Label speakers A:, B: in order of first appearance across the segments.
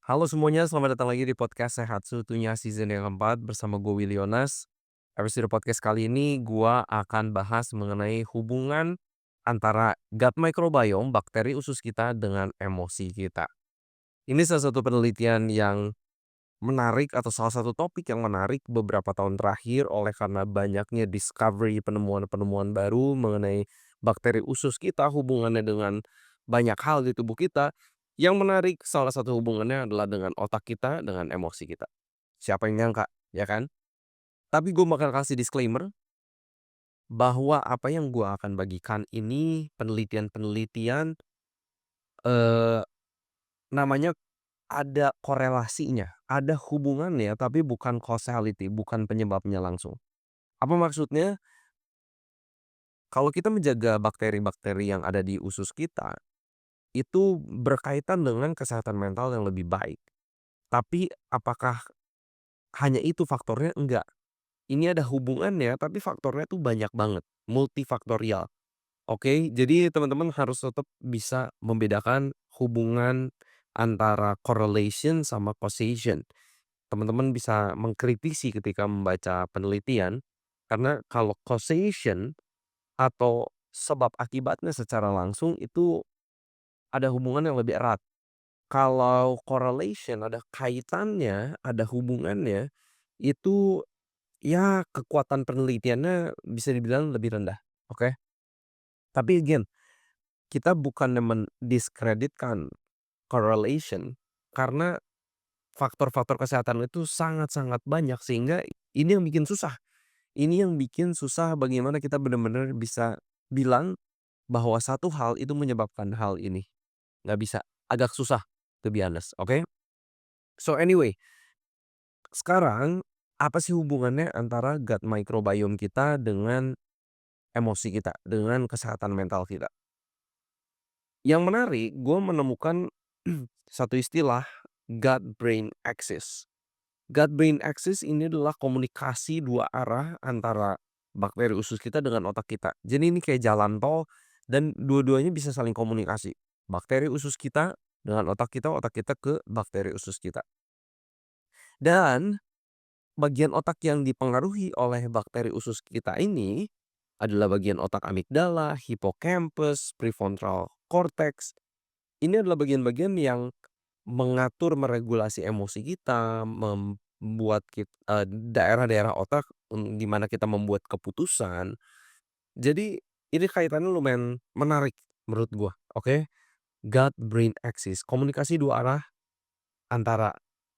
A: Halo semuanya, selamat datang lagi di podcast Sehat Seutuhnya season yang keempat bersama gue Willy Yonas. Episode podcast kali ini gue akan bahas mengenai hubungan antara gut microbiome, bakteri usus kita dengan emosi kita. Ini salah satu penelitian yang menarik atau salah satu topik yang menarik beberapa tahun terakhir oleh karena banyaknya discovery penemuan-penemuan baru mengenai bakteri usus kita, hubungannya dengan banyak hal di tubuh kita. Yang menarik salah satu hubungannya adalah dengan otak kita, dengan emosi kita. Siapa yang nyangka, ya kan? Tapi gue bakal kasih disclaimer bahwa apa yang gue akan bagikan ini penelitian-penelitian eh, namanya ada korelasinya, ada hubungannya tapi bukan causality, bukan penyebabnya langsung. Apa maksudnya? Kalau kita menjaga bakteri-bakteri yang ada di usus kita, itu berkaitan dengan kesehatan mental yang lebih baik. Tapi apakah hanya itu faktornya? Enggak. Ini ada hubungannya tapi faktornya tuh banyak banget, multifaktorial. Oke, jadi teman-teman harus tetap bisa membedakan hubungan antara correlation sama causation. Teman-teman bisa mengkritisi ketika membaca penelitian, karena kalau causation atau sebab akibatnya secara langsung itu ada hubungan yang lebih erat. Kalau correlation ada kaitannya, ada hubungannya, itu ya kekuatan penelitiannya bisa dibilang lebih rendah, oke? Tapi again, kita bukannya mendiskreditkan correlation, karena faktor-faktor kesehatan itu sangat-sangat banyak sehingga ini yang bikin susah. Ini yang bikin susah bagaimana kita benar-benar bisa bilang bahwa satu hal itu menyebabkan hal ini. Nggak bisa, agak susah to be honest, oke? So anyway, sekarang apa sih hubungannya antara gut microbiome kita dengan emosi kita, dengan kesehatan mental kita? Yang menarik, gue menemukan satu istilah gut brain axis. Gut brain axis ini adalah komunikasi dua arah antara bakteri usus kita dengan otak kita. Jadi ini kayak jalan tol dan dua-duanya bisa saling komunikasi. Bakteri usus kita dengan otak kita ke bakteri usus kita. Dan bagian otak yang dipengaruhi oleh bakteri usus kita ini adalah bagian otak amigdala, hippocampus, prefrontal cortex. Ini adalah bagian-bagian yang mengatur, meregulasi emosi kita, membuat daerah-daerah otak, di mana kita membuat keputusan. Jadi ini kaitannya lumayan menarik menurut gua, oke? Gut brain axis, komunikasi dua arah antara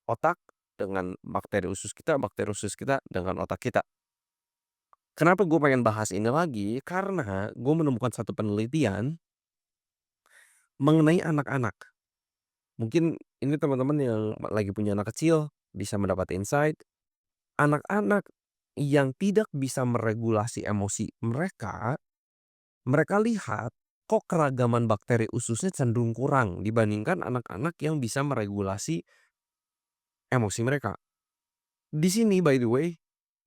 A: otak dengan bakteri usus kita dengan otak kita. Kenapa gue pengen bahas ini lagi? Karena gue menemukan satu penelitian mengenai anak-anak. Mungkin ini teman-teman yang lagi punya anak kecil bisa mendapat insight. Anak-anak yang tidak bisa meregulasi emosi mereka, mereka lihat kok keragaman bakteri ususnya cenderung kurang dibandingkan anak-anak yang bisa meregulasi emosi mereka. Di sini by the way,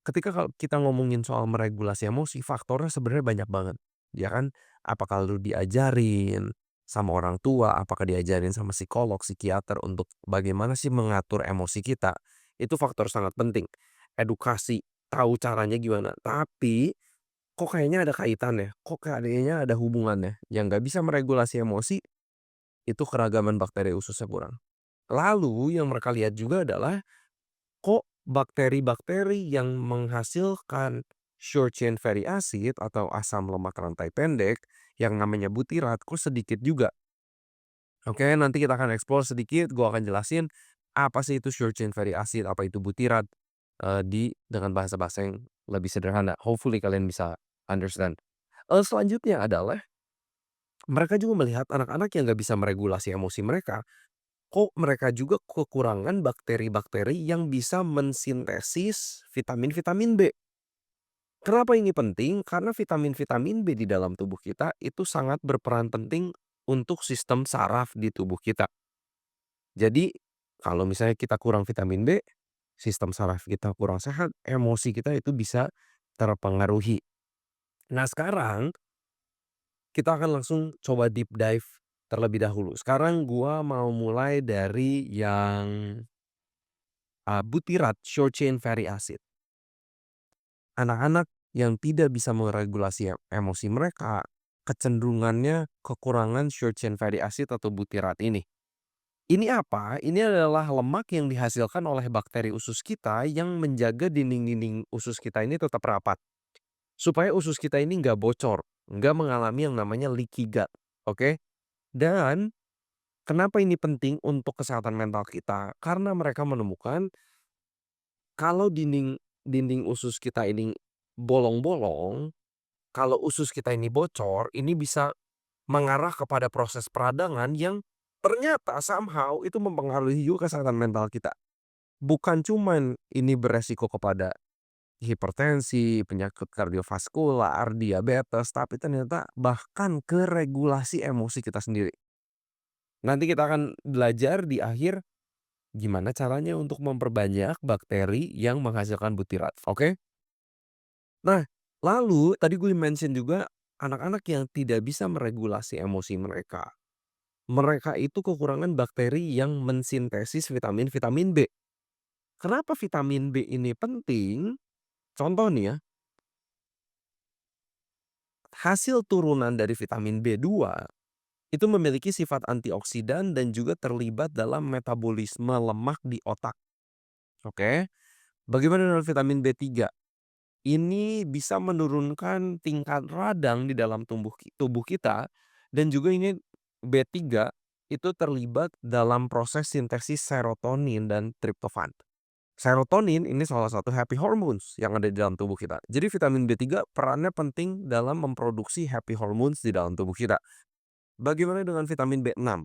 A: ketika kalau kita ngomongin soal meregulasi emosi, faktornya sebenarnya banyak banget, ya kan? Apakah lu diajarin sama orang tua, apakah diajarin sama psikolog, psikiater untuk bagaimana sih mengatur emosi kita, itu faktor sangat penting. Edukasi, tahu caranya gimana. Tapi kok kayaknya ada kaitannya, kok kayaknya ada hubungannya. Yang nggak bisa meregulasi emosi, itu keragaman bakteri ususnya kurang. Lalu yang mereka lihat juga adalah kok bakteri-bakteri yang menghasilkan short chain fatty acid atau asam lemak rantai pendek yang namanya butirat kok sedikit juga. Oke, nanti kita akan explore sedikit, gue akan jelasin apa sih itu short chain fatty acid, apa itu butirat dengan bahasa-bahasa yang lebih sederhana. Hopefully kalian bisa understand. Selanjutnya adalah mereka juga melihat anak-anak yang nggak bisa meregulasi emosi mereka. Kok mereka juga kekurangan bakteri-bakteri yang bisa mensintesis vitamin-vitamin B. Kenapa ini penting? Karena vitamin-vitamin B di dalam tubuh kita itu sangat berperan penting untuk sistem saraf di tubuh kita. Jadi, kalau misalnya kita kurang vitamin B, sistem saraf kita kurang sehat, emosi kita itu bisa terpengaruhi. Nah, sekarang kita akan langsung coba deep dive terlebih dahulu. Sekarang gua mau mulai dari yang, butirat short chain fatty acid. Anak-anak yang tidak bisa meregulasi emosi mereka, kecenderungannya kekurangan short chain fatty acid atau butirat ini. Ini apa? Ini adalah lemak yang dihasilkan oleh bakteri usus kita yang menjaga dinding-dinding usus kita ini tetap rapat. Supaya usus kita ini nggak bocor, nggak mengalami yang namanya leaky gut, oke? Dan kenapa ini penting untuk kesehatan mental kita? Karena mereka menemukan kalau dinding dinding usus kita ini bolong-bolong, kalau usus kita ini bocor, ini bisa mengarah kepada proses peradangan yang ternyata somehow itu mempengaruhi juga kesehatan mental kita. Bukan cuman ini beresiko kepada hipertensi, penyakit kardiovaskular, diabetes, tapi ternyata bahkan ke regulasi emosi kita sendiri. Nanti kita akan belajar di akhir gimana caranya untuk memperbanyak bakteri yang menghasilkan butirat, oke? Nah, lalu tadi gue mention juga anak-anak yang tidak bisa meregulasi emosi mereka. Mereka itu kekurangan bakteri yang mensintesis vitamin-vitamin B. Kenapa vitamin B ini penting? Contoh nih ya, hasil turunan dari vitamin B2 itu memiliki sifat antioksidan dan juga terlibat dalam metabolisme lemak di otak. Oke. Bagaimana dengan vitamin B3? Ini bisa menurunkan tingkat radang di dalam tubuh kita dan juga ini B3 itu terlibat dalam proses sintesis serotonin dan triptofan. Serotonin ini salah satu happy hormones yang ada di dalam tubuh kita. Jadi vitamin B3 perannya penting dalam memproduksi happy hormones di dalam tubuh kita. Bagaimana dengan vitamin B6?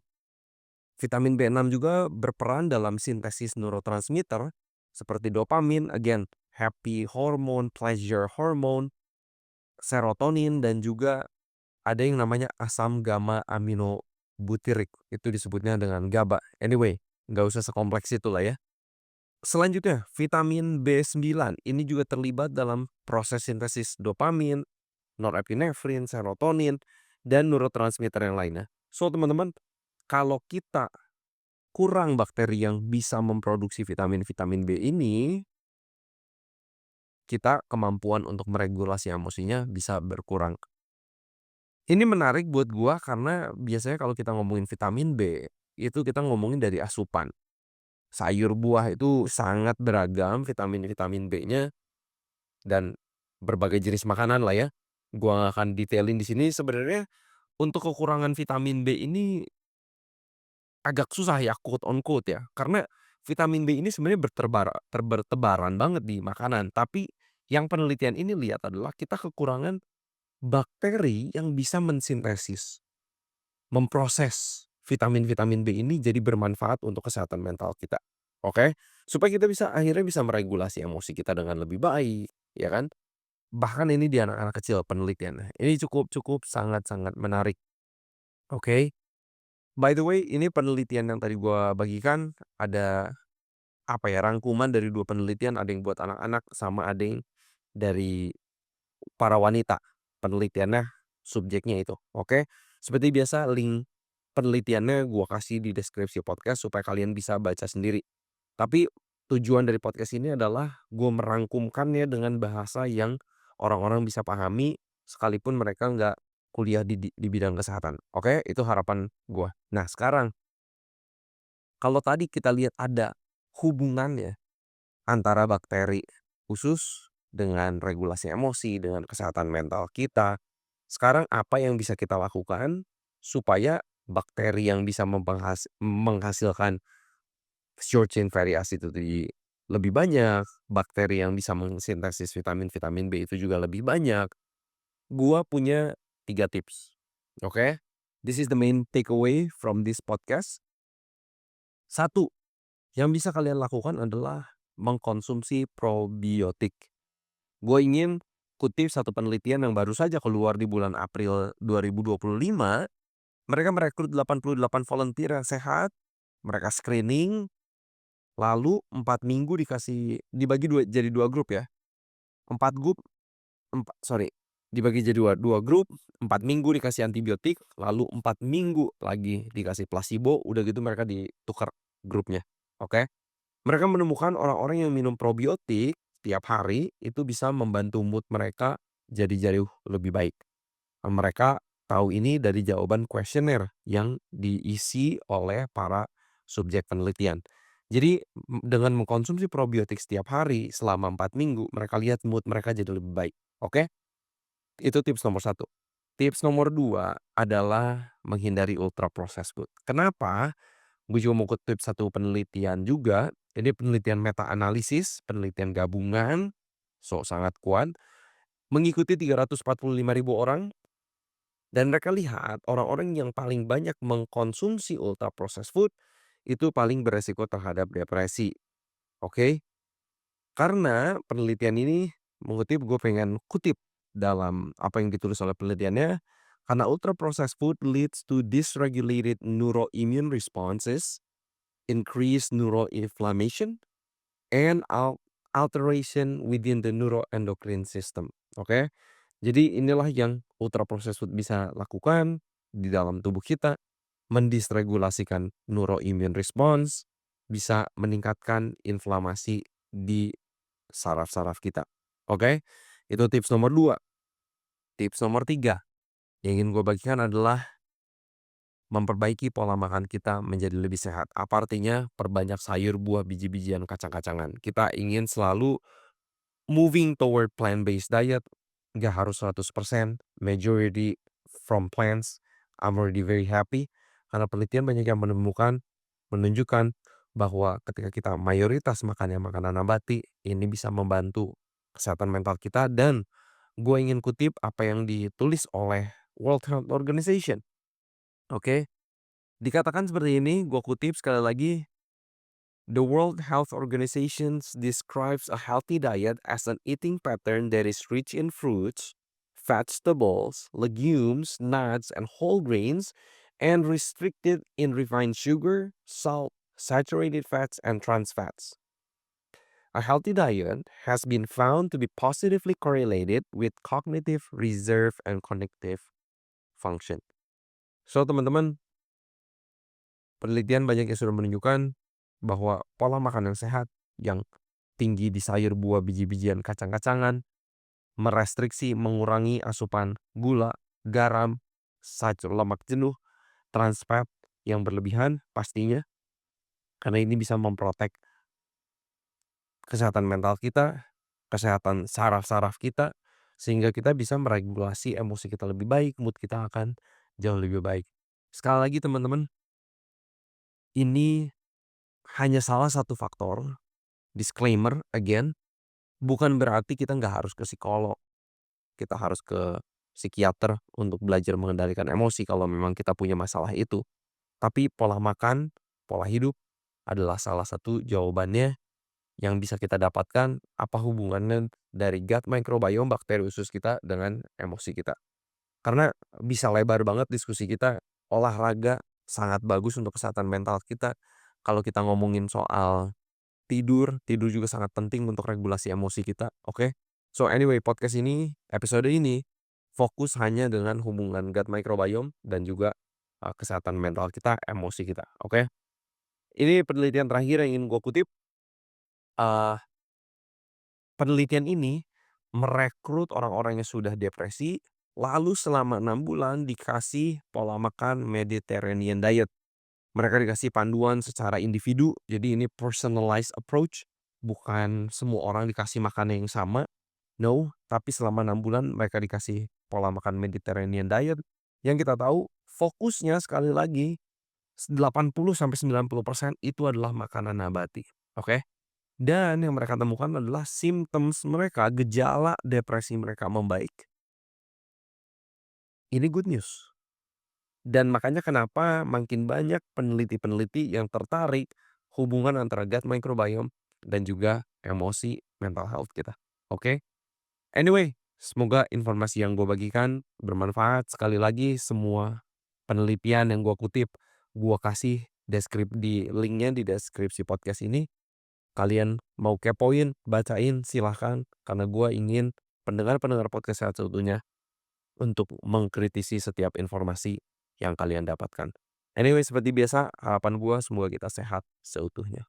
A: Vitamin B6 juga berperan dalam sintesis neurotransmitter seperti dopamin, again, happy hormone, pleasure hormone, serotonin, dan juga ada yang namanya asam gamma aminobutyric. Itu disebutnya dengan GABA. Anyway, nggak usah sekompleks itu lah ya. Selanjutnya, vitamin B9 ini juga terlibat dalam proses sintesis dopamin, norepinefrin, serotonin, dan neurotransmitter yang lainnya. So, teman-teman, kalau kita kurang bakteri yang bisa memproduksi vitamin-vitamin B ini, kita kemampuan untuk meregulasi emosinya bisa berkurang. Ini menarik buat gua karena biasanya kalau kita ngomongin vitamin B, itu kita ngomongin dari asupan. Sayur buah itu sangat beragam vitamin-vitamin B-nya dan berbagai jenis makanan lah ya. Gua nggak akan detailin di sini. Sebenarnya untuk kekurangan vitamin B ini agak susah ya, quote on quote ya. Karena vitamin B ini sebenarnya bertebaran banget di makanan. Tapi yang penelitian ini lihat adalah kita kekurangan bakteri yang bisa mensintesis, memproses vitamin-vitamin B ini jadi bermanfaat untuk kesehatan mental kita. Oke? Supaya kita bisa akhirnya bisa meregulasi emosi kita dengan lebih baik, ya kan? Bahkan ini di anak-anak kecil penelitiannya. Ini cukup cukup sangat-sangat menarik. Oke. By the way, ini penelitian yang tadi gua bagikan ada apa ya, rangkuman dari 2 penelitian, ada yang buat anak-anak sama ada yang dari para wanita. Penelitiannya subjeknya itu, oke? Seperti biasa link penelitiannya gua kasih di deskripsi podcast supaya kalian bisa baca sendiri. Tapi tujuan dari podcast ini adalah gua merangkumkannya dengan bahasa yang orang-orang bisa pahami sekalipun mereka nggak kuliah di bidang kesehatan, oke? Itu harapan gua. Nah sekarang kalau tadi kita lihat ada hubungannya antara bakteri usus dengan regulasi emosi, dengan kesehatan mental kita. Sekarang apa yang bisa kita lakukan supaya bakteri yang bisa menghasilkan short chain fatty acid itu lebih banyak, bakteri yang bisa mensintesis vitamin-vitamin B itu juga lebih banyak. Gua punya 3 tips. Oke? This is the main takeaway from this podcast. Satu, yang bisa kalian lakukan adalah mengkonsumsi probiotik. Gue ingin kutip satu penelitian yang baru saja keluar di bulan April 2025. Mereka merekrut 88 volunteer yang sehat, mereka screening, lalu 4 minggu dibagi jadi 2 grup ya. 4 grup, sorry. dibagi jadi dua grup, 4 minggu dikasih antibiotik, lalu 4 minggu lagi dikasih plasebo, udah gitu mereka ditukar grupnya, oke. Mereka menemukan orang-orang yang minum probiotik tiap hari itu bisa membantu mood mereka jadi jauh lebih baik. Mereka tahu ini dari jawaban kuesioner yang diisi oleh para subjek penelitian. Jadi dengan mengkonsumsi probiotik setiap hari selama 4 minggu, mereka lihat mood mereka jadi lebih baik, oke? Itu tips nomor satu. Tips nomor 2 adalah menghindari ultra processed food. Kenapa? Gue juga mau kutip satu penelitian juga. Ini penelitian meta analisis, penelitian gabungan, so sangat kuat, mengikuti 345.000 orang dan mereka lihat orang-orang yang paling banyak mengkonsumsi ultra processed food itu paling beresiko terhadap depresi. Oke? Karena penelitian ini mengutip, gue pengen kutip dalam apa yang ditulis oleh penelitiannya, karena ultra processed food leads to dysregulated neuroimmune responses, increased neuroinflammation, and alteration within the neuroendocrine system. Oke? Jadi inilah yang ultra processed food bisa lakukan di dalam tubuh kita, mendisregulasikan neuroimmune response, bisa meningkatkan inflamasi di saraf-saraf kita. Oke? Itu tips nomor 2. Tips nomor 3 yang ingin gue bagikan adalah memperbaiki pola makan kita menjadi lebih sehat. Apa artinya? Perbanyak sayur, buah, biji-bijian, kacang-kacangan. Kita ingin selalu moving toward plant-based diet. Nggak harus 100%, majority from plants. I'm already very happy. Karena penelitian banyak yang menunjukkan bahwa ketika kita mayoritas makannya makanan nabati, ini bisa membantu kesehatan mental kita. Dan gue ingin kutip apa yang ditulis oleh World Health Organization. Oke, dikatakan seperti ini, gue kutip sekali lagi. The World Health Organization describes a healthy diet as an eating pattern that is rich in fruits, vegetables, legumes, nuts, and whole grains, and restricted in refined sugar, salt, saturated fats, and trans fats. A healthy diet has been found to be positively correlated with cognitive reserve and cognitive function. So, teman-teman, penelitian banyak yang sudah menunjukkan bahwa pola makan yang sehat, yang tinggi di sayur, buah, biji-bijian, kacang-kacangan, merestriksi, mengurangi asupan gula, garam, lemak jenuh, trans fat yang berlebihan pastinya, karena ini bisa memprotek kesehatan mental kita, kesehatan saraf-saraf kita, sehingga kita bisa meregulasi emosi kita lebih baik, mood kita akan jauh lebih baik. Sekali lagi teman-teman, ini hanya salah satu faktor, disclaimer again, bukan berarti kita nggak harus ke psikolog, kita harus ke psikiater untuk belajar mengendalikan emosi kalau memang kita punya masalah itu. Tapi pola makan, pola hidup adalah salah satu jawabannya yang bisa kita dapatkan apa hubungannya dari gut microbiome, bakteri usus kita dengan emosi kita. Karena bisa lebar banget diskusi kita, olahraga sangat bagus untuk kesehatan mental kita. Kalau kita ngomongin soal tidur juga sangat penting untuk regulasi emosi kita, oke? So anyway, episode ini fokus hanya dengan hubungan gut microbiome dan juga kesehatan mental kita, emosi kita, oke? Ini penelitian terakhir yang ingin gue kutip. eee, Penelitian ini merekrut orang-orang yang sudah depresi, lalu selama 6 bulan dikasih pola makan Mediterranean diet. Mereka dikasih panduan secara individu, jadi ini personalized approach, bukan semua orang dikasih makanan yang sama, no, tapi selama 6 bulan mereka dikasih pola makan Mediterranean diet, yang kita tahu fokusnya sekali lagi 80-90% itu adalah makanan nabati, oke? Dan yang mereka temukan adalah symptoms mereka, gejala depresi mereka membaik. Ini good news. Dan makanya kenapa makin banyak peneliti-peneliti yang tertarik hubungan antara gut microbiome dan juga emosi mental health kita. Oke? Anyway, semoga informasi yang gue bagikan bermanfaat. Sekali lagi semua penelitian yang gue kutip, gue kasih di linknya di deskripsi podcast ini. Kalian mau kepoin, bacain, silahkan. Karena gue ingin pendengar-pendengar podcast Sehat Seutuhnya untuk mengkritisi setiap informasi yang kalian dapatkan. Anyway, seperti biasa, harapan gua semoga kita sehat seutuhnya.